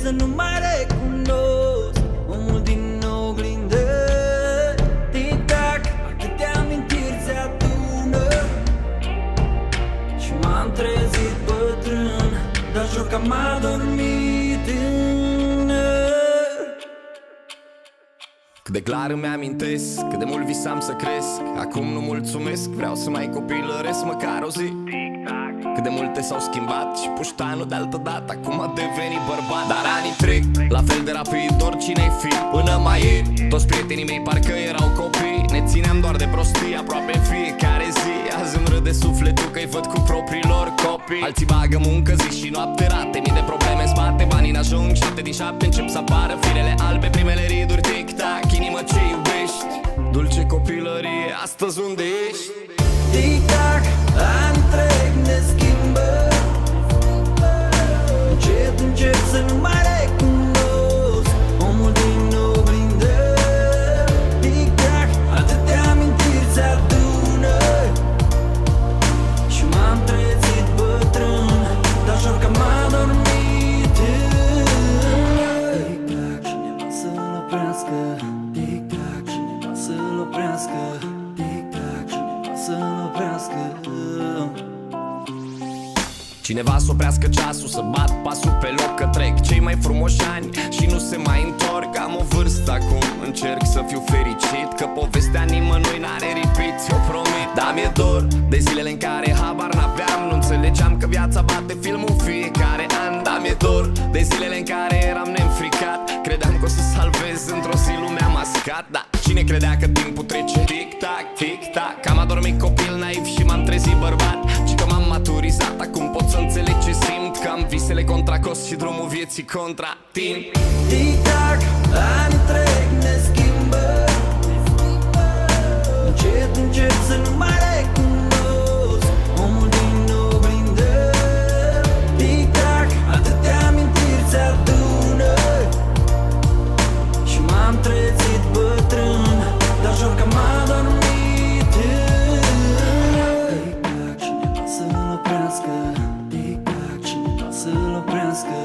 să nu mai recunosc omul din oglindă. Tic-tac, atâtea amintiri se adună și m-am trezit bătrân, dar jur că m-a dormit tânăr. Cât de clar îmi amintesc, cât de mult visam să cresc. Acum nu mulțumesc, vreau să mai copilăresc măcar o zi. Cât de multe s-au schimbat și puștanul de altă dată acum a devenit bărbat. Dar anii trec, la fel de rapid oricine-i fi. Până mai ieri, toți prietenii mei parcă erau copii. Ne țineam doar de prostii aproape în fiecare zi. Azi îmi râde sufletul că-i văd cu propriilor copii. Alții bagă muncă zi și noapte, rate, mii de probleme în spate. Banii n-ajung, 7 din 7 încep să apară firele albe, primele riduri, tic-tac, inimă ce iubești. Dulce copilărie, astăzi unde ești? Tic-tac, ani trec, ne schimbă. Încet, încet să nu mai recunosc omul din oglindă. Tic-tac, atâtea amintiri se adună și m-am trezit bătrân, dar jur că m-a dormit tânăr. Tic-tac, cineva să-l oprească. Tic-tac, cineva să-l oprească. Tic-tac, cineva să-l oprească. Cineva să oprească ceasul, să bat pasul pe loc, că trec cei mai frumoși ani și nu se mai întorc. Am o vârstă acum, încerc să fiu fericit, că povestea nimănui n-are repeat, ți-o promit. Dar mi-e dor de zilele în care habar n-aveam, nu înțelegeam că viața bate filmul fiecare an. Dar mi-e dor de zilele în care eram neînfricat, credeam că o să salvez într-o zi lumea mascat. Dar cine credea că timpul trece? Tic-tac, tic-tac, că am adormit copil naiv și m-am trezit bărbat, și că m-am maturizat, acum pot să înțeleg ce simt, că am visele contra cost și drumul vieții contra timp. Tic-tac, ani trec, ne schimbă. Încet, încet să nu mai recunosc omul din oglindă. Tic-tac, atâtea amintiri se adună și m-am trezit bătrân, dar jur că m-a dormit tânăr. Tic-tac, cineva să-l oprească. Tic-tac, cineva să-l oprească.